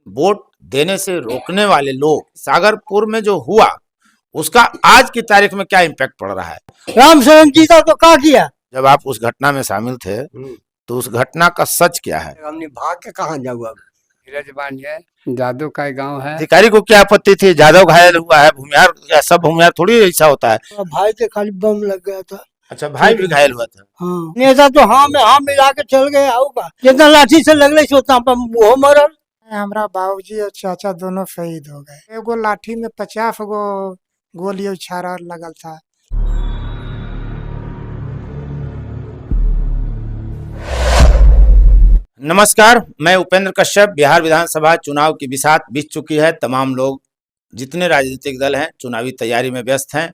Vote देने से रोकने वाले लोग सागरपुर में जो हुआ उसका आज की तारीख में क्या इम्पैक्ट पड़ रहा है? राम शरण जी का तो क्या किया। जब आप उस घटना में शामिल थे तो उस घटना का सच क्या है? हमने भाग के कहाँ जाऊ अब। है जादव का गांव है। अधिकारी को क्या आपत्ति थी? जादव घायल हुआ है, भूमिहार, सब भूमिहार थोड़ी ऐसा होता है। भाई के खाली बम लग गया था। अच्छा, भाई भी घायल हुआ था। हाँ नेता तो हाँ में हाँ मिला के चल गए। आऊगा जितना लाठी से लगले सोता वो मरल। हमारा बाबूजी और चाचा दोनों शहीद हो गए। एगो लाठी में 50 गो गोली उछारा लगल था। नमस्कार, मैं उपेंद्र कश्यप। बिहार विधानसभा चुनाव की बिसात बीत चुकी है। तमाम लोग, जितने राजनीतिक दल हैं, चुनावी तैयारी में व्यस्त हैं।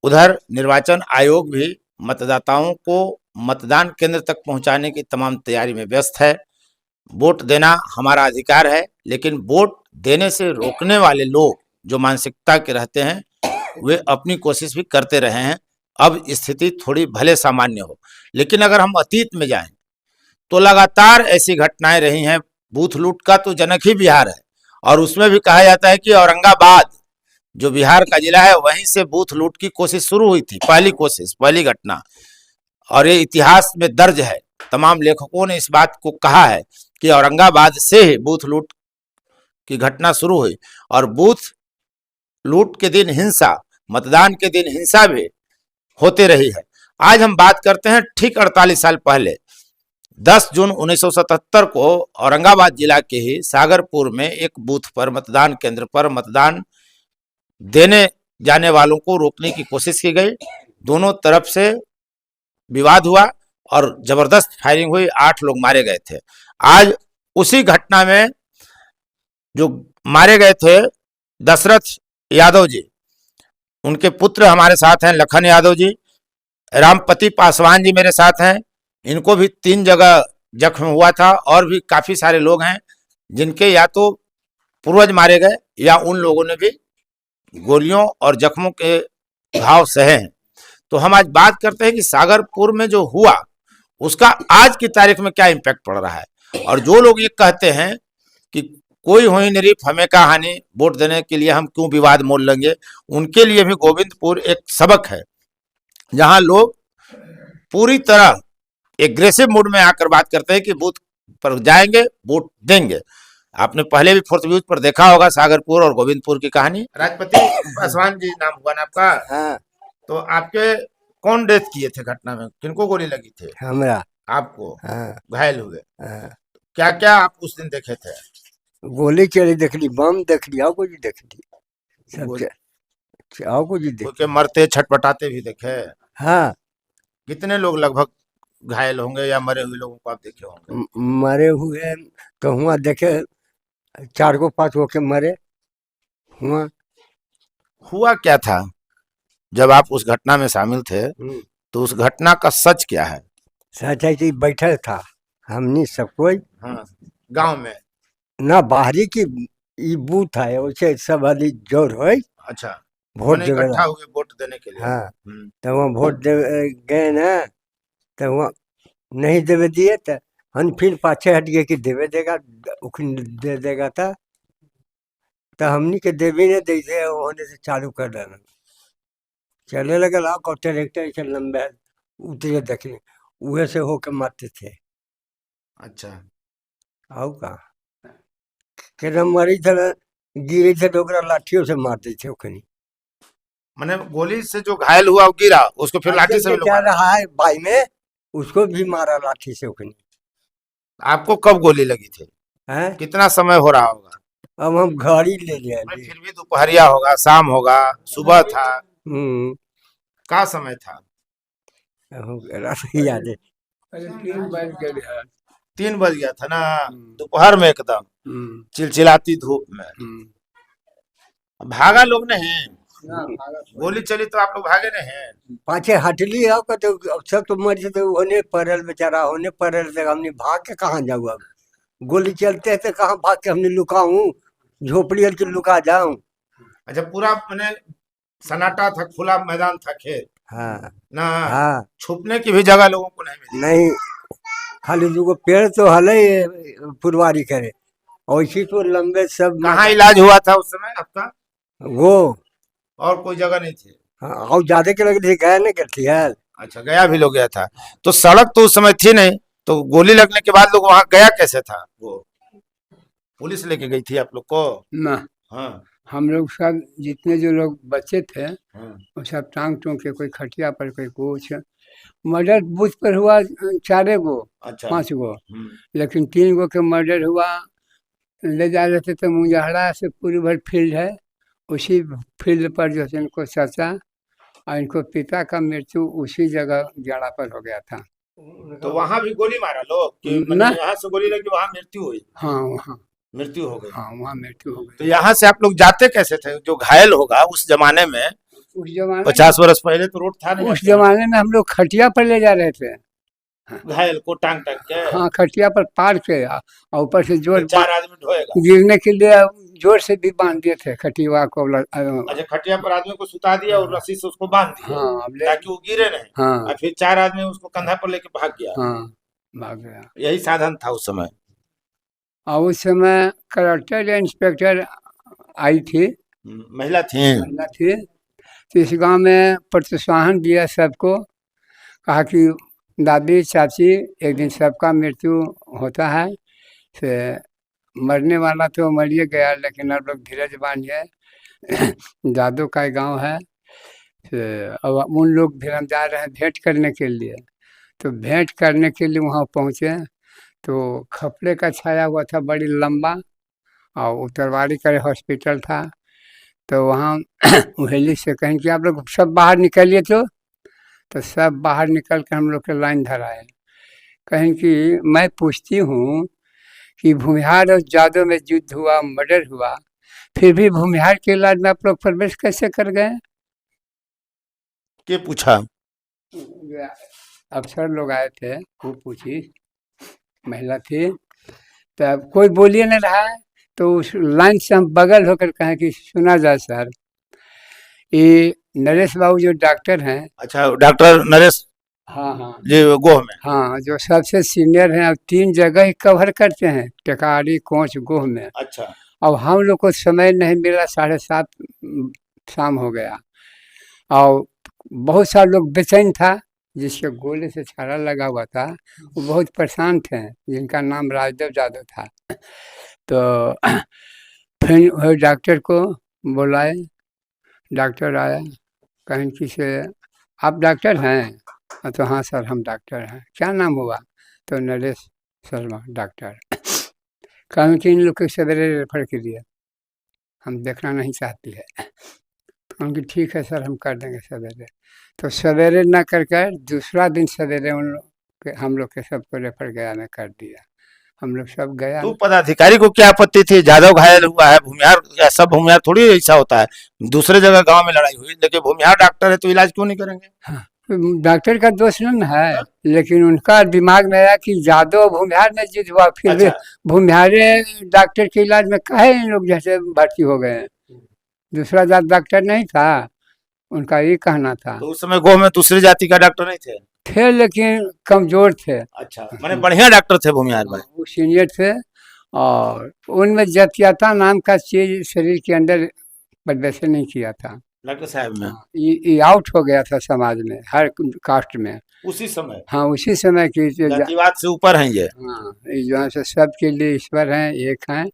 उधर निर्वाचन आयोग भी मतदाताओं को मतदान केंद्र तक पहुंचाने की तमाम तैयारी में व्यस्त है। वोट देना हमारा अधिकार है, लेकिन वोट देने से रोकने वाले लोग जो मानसिकता के रहते हैं वे अपनी कोशिश भी करते रहे हैं। अब स्थिति थोड़ी भले सामान्य हो, लेकिन अगर हम अतीत में जाएं तो लगातार ऐसी घटनाएं रही हैं। बूथ लूट का तो जनक ही बिहार है, और उसमें भी कहा जाता है कि औरंगाबाद जो बिहार का जिला है वहीं से बूथ लूट की कोशिश शुरू हुई थी, पहली कोशिश, पहली घटना। और ये इतिहास में दर्ज है। तमाम लेखकों ने इस बात को कहा है कि औरंगाबाद से बूथ लूट की घटना शुरू हुई, और बूथ लूट के दिन हिंसा, मतदान के दिन हिंसा भी होते रही है। आज हम बात करते हैं ठीक 48 साल पहले 10 जून 1977 को औरंगाबाद जिला के ही सागरपुर में एक बूथ पर, मतदान केंद्र पर मतदान देने जाने वालों को रोकने की कोशिश की गई। दोनों तरफ से विवाद हुआ और जबरदस्त फायरिंग हुई। 8 लोग मारे गए थे। आज उसी घटना में जो मारे गए थे दशरथ यादव जी, उनके पुत्र हमारे साथ हैं, लखन यादव जी, रामपति पासवान जी मेरे साथ हैं। इनको भी 3 जगह जख्म हुआ था, और भी काफी सारे लोग हैं जिनके या तो पूर्वज मारे गए या उन लोगों ने भी गोलियों और जख्मों के घाव सहे हैं। तो हम आज बात करते हैं कि सागरपुर में जो हुआ उसका आज की तारीख में क्या इम्पैक्ट पड़ रहा है। और जो लोग ये कहते हैं कि कोई हुई निरीफ हमें का हानि, वोट देने के लिए हम क्यों विवाद मोल लेंगे, उनके लिए भी गोविंदपुर एक सबक है, जहां लोग पूरी तरह एग्रेसिव मूड में आकर बात करते हैं कि बूथ पर जाएंगे, वोट देंगे। आपने पहले भी फोर्थ व्यूज पर देखा होगा सागरपुर और गोविंदपुर की कहानी। राजपति पासवान जी नाम हुआ ना आपका? हाँ। तो आपके कौन डेथ किए थे घटना में? किनको गोली लगी थे? हमरा। आपको? हाँ। घायल हुए? हाँ। क्या क्या आप उस दिन देखे थे? गोली चली देख ली, बम देख ली, आओ कुछ देख ली, सब आओ कुछ देख के मरते छटपटाते भी देखे? हाँ। कितने लोग लगभग घायल होंगे या मरे हुए लोगों को आप देखे होंगे? मरे हुए तो हुआ देखे, 4 को 5 हो के मरे हुआ। हुआ क्या था जब आप उस घटना में शामिल थे? तो उस घटना का सच क्या है? सच है कि बैठल था हमनी सब कोई। हाँ, गांव में ना बाहरी की ई बूथ है, वैसे सब आदमी जोर हो। अच्छा, वोट इकट्ठा हुए वोट देने के लिए। हाँ। तो वहाँ वोट दे गए ना, तो वहाँ नहीं देवे दिए, तो हम फिर पाछे हट गए कि देवे देगा, दे देगा था। तो हमनी के देवी ने दे दे होने से चालू कर देना, चले लगे लाओ ट्रैक्टर से लंबे उतरे देखने, उहे से होके मारते थे। अच्छा, आओ का के मरी थे, गिरी थे तो लाठियों से मारते थे ओखनी। मैंने गोली से जो घायल हुआ वो गिरा, उसको फिर लाठी से भी क्या रहा है भाई में, उसको भी मारा लाठी से ओखनी। आपको कब गोली लगी थी? हैं? कितना समय हो रहा होगा? अब हम घर ही ले लिया। फिर भी दोपहरिया होगा, शाम होगा, सुबह था? क्या समय था? याद है 3 बज गया था ना, दोपहर में एकदम चिलचिलाती धूप में। भागा लोग नहीं? गोली चली तो आप लोग भागे नहीं? पाछे हटली आओ का तो सब तो मर से तो होने पड़ल, बेचारा होने पड़ल। तक हमने भाग के कहाँ जाऊ अब, गोली चलते तो कहाँ भाग के हमने लुकाऊं, झोपड़ी के लुका जाऊं। अच्छा, पूरा मैंने सन्नाटा था, खुला मैदान था, खेत। हाँ ना। हाँ। छुपने की भी जगह लोगों को नहीं मिली? नहीं, खाली दूगो पेड़ तो हले फुलवारी करे, और इसी तो लंबे सब कहाँ इलाज हुआ था उस समय आपका? वो और कोई जगह नहीं थी? हाँ, और ज्यादा के लगे गया नहीं करती है। अच्छा, गया भी लोग गया था। तो सड़क तो उस समय थी नहीं, तो गोली लगने के बाद लोग वहां गया कैसे था? वो पुलिस लेके गई थी आप लोग को? ना हाँ हम लोग सब जितने जो लोग बच्चे थे हाँ। वो सब टांग टूंग के, कोई खटिया पर, कोई कुछ। मर्डर बूथ पर हुआ 4 गो अच्छा 5 गो, लेकिन 3 गो के मर्डर हुआ। ले जा रहे थे तो मुंजहरा से पूरी भर फील्ड है, उसी फील्ड पर जो है इनको चाचा और इनको पिता का मृत्यु उसी जगह जड़ा पर हो गया था। तो वहां भी गोली मारा लोग कि ना यहाँ से गोली लगी वहां मृत्यु हुई? हाँ वहाँ, मृत्यु हो गई। हाँ वहाँ मृत्यु हो तो गई। यहाँ से आप लोग जाते कैसे थे? जो घायल होगा उस जमाने में, उस जमाने 50 वर्ष पहले तो रोड था नहीं। उस जमाने में हम लोग खटिया पर ले जा रहे थे। घायल को टांग टांग के? हाँ खटिया पर पार के और ऊपर से जोर 4 आदमी ढोएगा? गिरने के लिए जोर से भी बांध दिए थे खटिया को। अच्छा, खटिया पर आदमी को सुता दिया और रस्सी से उसको बांध दिया हाँ अब ले ताकि वो गिरे नहीं। हाँ और फिर 4 आदमी उसको कंधा पर लेके भाग गया। हाँ भाग गया। यही साधन था उस समय। और उस समय कलेक्टर या इंस्पेक्टर आई थी, महिला थी? महिला थी। तो इस गांव में प्रोत्साहन दिया सबको, कहा कि दादी चाची एक दिन सबका मृत्यु होता है, से मरने वाला तो मरिए गया, लेकिन आप लोग धीरज बांधिए। जादू का गांव है, से अब उन लोग भी हम जा रहे हैं भेंट करने के लिए। तो भेंट करने के लिए वहाँ पहुँचे तो खपड़े का छाया हुआ था बड़ी लंबा, और उत्तरवाड़ी का हॉस्पिटल था। तो वहाँ उहेली से कहें कि आप लोग सब बाहर निकलिए। तो सब बाहर निकल के हम लोग के लाइन धराए। कहें कि मैं पूछती हूँ कि भूमिहार और जादव में युद्ध हुआ, मर्डर हुआ, फिर भी भूमिहार के इलाज में आप लोग प्रवेश कैसे कर गए? के पूछा? अफसर लोग आए थे, वो पूछी, महिला थी। तो कोई बोलिए नहीं रहा है, तो उस लाइन से हम बगल होकर कहें कि सुना जाए सर, ये नरेश बाबू जो डॉक्टर हैं। अच्छा, डॉक्टर नरेश हाँ हाँ जी गोह में? हाँ, जो सबसे सीनियर हैं, अब 3 जगह ही कवर करते हैं, टेकारी, कोंच, गोह में। अच्छा। अब हम लोग को समय नहीं मिला, 7:30 शाम हो गया, और बहुत सारे लोग बेचैन था। जिसके गोले से छाला लगा हुआ था वो बहुत परेशान थे, जिनका नाम राजदेव यादव था। तो फिर वही डॉक्टर को बुलाए, डॉक्टर आया, कहीं कि से आप डॉक्टर हैं? तो हाँ सर हम डॉक्टर हैं। क्या नाम हुआ? तो नरेश शर्मा डॉक्टर। कहें कि इन लोग को सवेरे रेफर कीजिए, हम देखना नहीं चाहती है। कहें कि ठीक है सर हम कर देंगे सवेरे। तो सवेरे ना कर कर दूसरा दिन सवेरे उन लोग के, हम लोग के सबको रेफर गया में कर दिया। हम लोग सब गया। तो पदाधिकारी को क्या आपत्ति थी? जादव घायल हुआ है, भूमिहार, या सब भूमिहार थोड़ी ऐसा होता है। दूसरे जगह गांव में लड़ाई हुई, लेकिन भूमिहार डॉक्टर है तो इलाज क्यों नहीं करेंगे? हाँ, डॉक्टर का दोष नहीं है, लेकिन उनका दिमाग में आया कि जादव भूमिहार में युद्ध हुआ, फिर भी भूमिहारे डॉक्टर के इलाज में काहे इन लोग जैसे भर्ती हो गए हैं? दूसरा जात डॉक्टर नहीं था, उनका ये कहना था। तो उस समय गोह में दूसरी जाति का डॉक्टर नहीं थे? थे, लेकिन कमजोर थे। अच्छा, माने बढ़िया डॉक्टर थे भूमिहार में? वो सीनियर थे, और उनमें जातीयता नाम का चीज शरीर के अंदर प्रवेश नहीं किया था डॉक्टर साहब में? ये आउट हो गया था समाज में, हर कास्ट में उसी समय? हाँ उसी समय की जातिवाद से ऊपर हैं ये? हाँ, जो है सबके लिए ईश्वर हैं, एक हैं,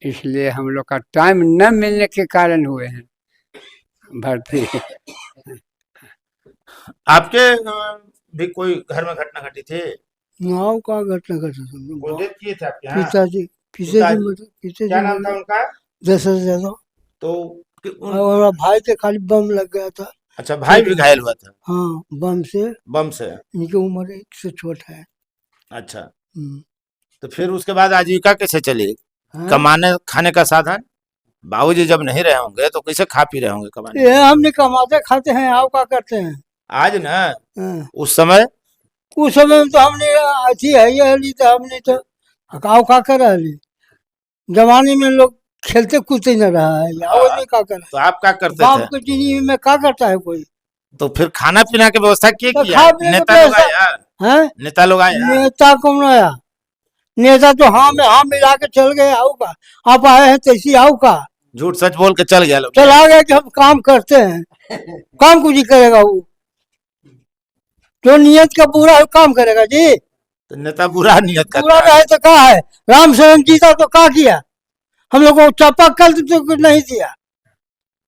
इसलिए हम लोग का टाइम न मिलने के कारण हुए हैं भर्ती। आपके भी कोई घर में घटना घटी थी? नाव का घटना घटा था। कोई डेथ किए थे आपके यहाँ? पिताजी पिताजी क्या नाम था उनका? दशरथ यादव। तो और भाई के खाली बम लग गया था। अच्छा, भाई भी घायल हुआ था? हाँ बम से। बम से? इनकी उम्र 1 से छोटा है। अच्छा, तो फिर उसके बाद आजीविका कैसे चली? हाँ? कमाने खाने का साधन? बाबूजी जब नहीं रहे होंगे तो कैसे खा पी रहे होंगे कमाने? ये हमने कमाते खाते हैं, आप क्या करते हैं? आज ना, हाँ। उस समय में तो हमने अच्छी है ये हली, तो हमने तो हकाव का करा ली। जमाने में लोग खेलते कूदते न रहा है, या क्या करा? तो आप क्या करते बाप थे? के जिंदगी में क्या करता है कोई? तो फिर खाना पीना की व्यवस्था तो किया? खा पीने की नेता लोग व्यवस्था- आया? हैं? नेता लोग आया? नेता कौन आया? नेता तो हाँ में हाँ मिला के चल गए, आओ का आप आए हैं तैसी आओ का झूठ सच बोल के चल गया लोग। चला गया कि हम काम करते हैं, काम कुछ ही करेगा वो, जो नियत का पूरा है काम करेगा जी। तो नेता बुरा नियत पूरा करता है। रहे तो कहा है, राम शरण जीता तो क्या किया, हम लोग को चापाकल तो कुछ नहीं दिया।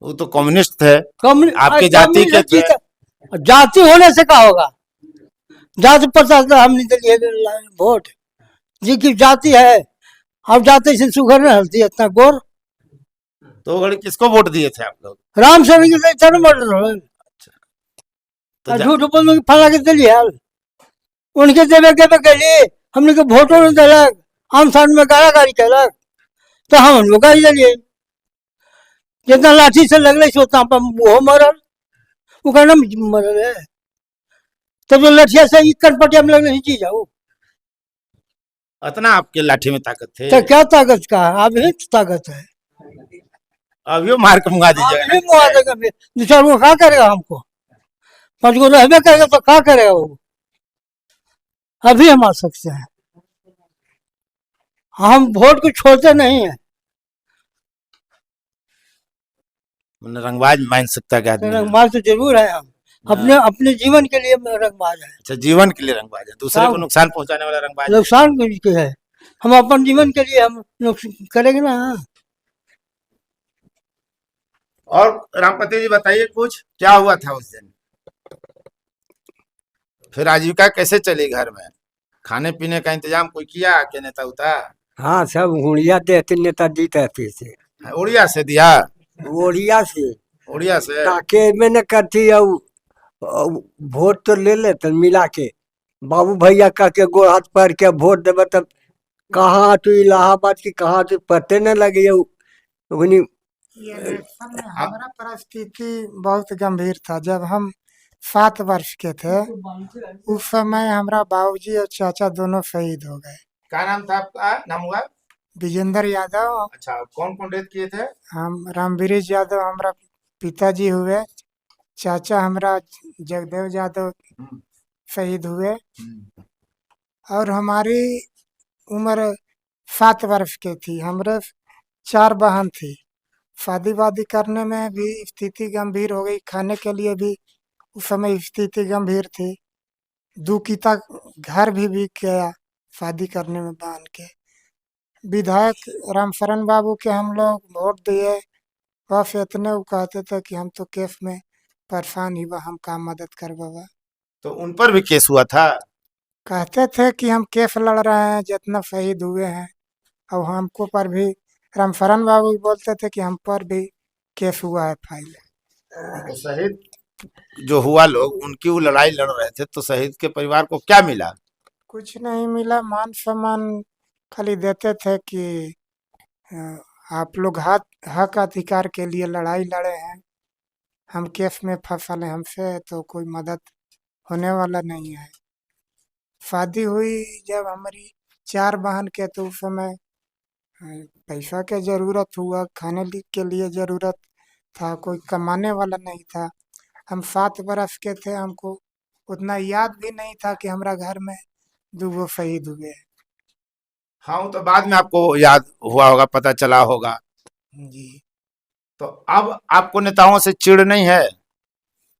वो तो कम्युनिस्ट थे, आपके आज जाति के थे। जाति होने से क्या होगा, जाति पता था हमने दिए वोट जी की जाति है, अब जाति से सुगर नहीं हलती इतना गोर। तो घड़ी किसको वोट दिए थे आप लोग? राम शरण जी से इतना मर्डर हो तो झूठ बोल के फला के दिलिए हाल उनके देवे के गली हमने के वोटों में दिलक, आम सान में गाड़ा गाड़ी कैलक तो हम लोग गाड़ी दिलिए, जितना लाठी से लगले से उतना पर वो मरल, वो कहना मरल है, तब जो लठिया से इक्कन पटिया में लगले जी जाओ, इतना आपके लाठी में ताकत थे? तो क्या ताकत का है, अभी तो ताकत है, अभियो मार के मुंगा दीजिएगा अभी ना। मुआ देगा, दूसरा वो क्या करेगा हमको, 5 गो रहबे करेगा तो क्या करेगा वो, अभी हम आ सकते हैं, हम वोट को छोड़ते नहीं है। मतलब रंगबाज मान सकता है कि आदमी है। रंगबाज तो जरूर है, हम अपने अपने जीवन के लिए रंगबाज है, अच्छा, जीवन के लिए रंगबाज है, दूसरे को हाँ। नुकसान पहुंचाने वाला रंगबाज है। नुकसान के है, हम अपन जीवन के लिए हम करेंगे ना। और रामपति जी बताइए कुछ, क्या हुआ था उस दिन? फिर आजीविका कैसे चली घर में? खाने पीने का इंतजाम कोई किया के नेता उता? हाँ सब हुड़िया देते नेताजी कहते थे, उड़िया से दिया? ओड़िया से उड़िया से? ताके में न करती है वोट तो ले लेते मिला के, बाबू भैया कह के गोड़ हाथ पैर के वोट देवे तब कहाँ तू इलाहाबाद की कहाँ तू पते न लगे उन्हीं। ये इलेक्शन में हमारा परिस्थिति बहुत गंभीर था। जब हम 7 वर्ष के थे उस समय हमारा बाबूजी और चाचा दोनों शहीद हो गए। क्या नाम था आपका? नाम हुआ? विजेंद्र यादव, अच्छा, कौन कौन डेथ किए थे? हम रामवीरेश यादव हमारा पिताजी हुए, चाचा हमारा जगदेव यादव शहीद हुए, और हमारी उम्र 7 वर्ष की थी। हमारे 4 बहन थी। शादी वादी करने में भी स्थिति गंभीर हो गई, खाने के लिए भी उस समय स्थिति गंभीर थी। 2 किता घर भी बिक गया शादी करने में बांध के। विधायक रामशरण बाबू के हम लोग वोट दिए, बस इतने वो कहते थे कि हम तो केस में परेशान ही बा, हम काम मदद कर बाबा। तो उन पर भी केस हुआ था? कहते थे कि हम केस लड़ रहे हैं, जितना शहीद हुए हैं, और हमको पर भी रामशरण बाबू बोलते थे कि हम पर भी केस हुआ है फाइल। तो शहीद जो हुआ लोग, उनकी वो लड़ाई लड़ रहे थे, तो शहीद के परिवार को क्या मिला? कुछ नहीं मिला, मान सम्मान खाली देते थे कि अ, आप लोग हक अधिकार के लिए लड़ाई लड़े हैं, हम केस में फसल हैं, हमसे तो कोई मदद होने वाला नहीं है। शादी हुई जब हमारी 4 बहन के, तो उस समय अ, पैसा के जरूरत हुआ, खाने के लिए जरूरत था, कोई कमाने वाला नहीं था। हम 7 बरस के थे, हमको उतना याद भी नहीं था कि हमारा घर में 2 गो शहीद हुए। हाँ, वो तो बाद में आपको याद हुआ होगा, पता चला होगा। जी तो अब आपको नेताओं से चिढ़ नहीं है?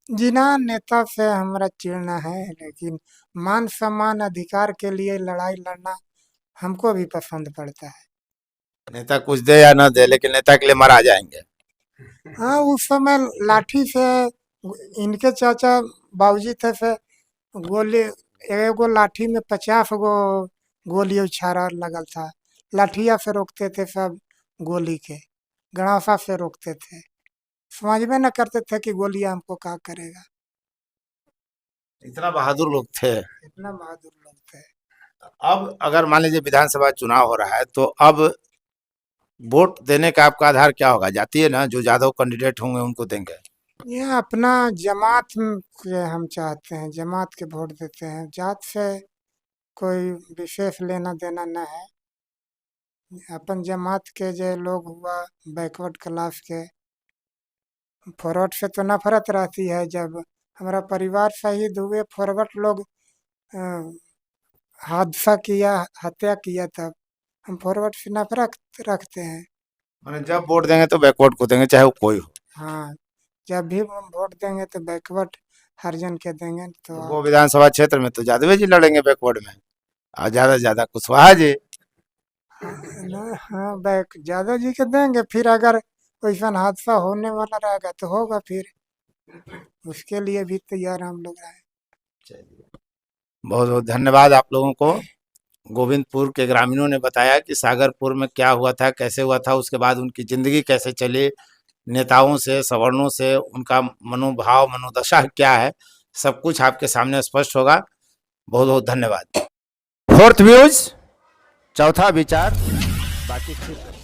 जी ना, नेता से हमारा चिढ़ना है, लेकिन मान सम्मान अधिकार के लिए लड़ाई लड़ना हमको भी पसंद पड़ता है। नेता कुछ दे या न दे, लेकिन नेता के लिए मरा जाएंगे। हाँ, उस समय लाठी से इनके चाचा बाबूजी थे से गोली, एगो लाठी में 50 गो गोली उछारा लगल था। लाठिया से रोकते थे सब, गोली के गड़ासा से रोकते थे। समझ में न करते थे कि गोलियां हमको क्या करेगा। इतना बहादुर लोग थे। इतना बहादुर लोग थे। अब अगर मान लीजिए विधानसभा चुनाव हो रहा है, तो अब वोट देने का आपका आधार क्या होगा? जाती है ना, जो यादव कैंडिडेट होंगे उनको देंगे? ये अपना जमात के हम चाहते हैं, जमात के वोट देते हैं। जात से कोई विशेष लेना देना न है। अपन जमात के जो लोग हुआ बैकवर्ड क्लास के, फॉरवर्ड से तो नफरत रहती है। जब हमारा परिवार शहीद हुए, फॉरवर्ड लोग हादसा किया, हत्या किया, तब हम फॉरवर्ड सिर्फ रखते हैं। मैंने जब वोट देंगे तो बैकवर्ड को देंगे, चाहे वो कोई हो। हाँ, जब भी हम वोट देंगे तो बैकवर्ड हरिजन के देंगे। तो वो विधानसभा क्षेत्र में तो यादव जी लड़ेंगे बैकवर्ड में, और ज्यादा से ज्यादा कुशवाहा जी। हाँ, बैक यादव जी के देंगे। फिर अगर वैसा हादसा होने वाला रहेगा तो होगा, फिर उसके लिए भी तैयार हम लोग रहे। बहुत बहुत धन्यवाद आप लोगों को। गोविंदपुर के ग्रामीणों ने बताया कि सागरपुर में क्या हुआ था, कैसे हुआ था, उसके बाद उनकी जिंदगी कैसे चली, नेताओं से, सवर्णों से उनका मनोभाव, मनोदशा क्या है, सब कुछ आपके सामने स्पष्ट होगा। बहुत बहुत धन्यवाद। फोर्थ व्यूज, चौथा विचार, बाकी ठीक है।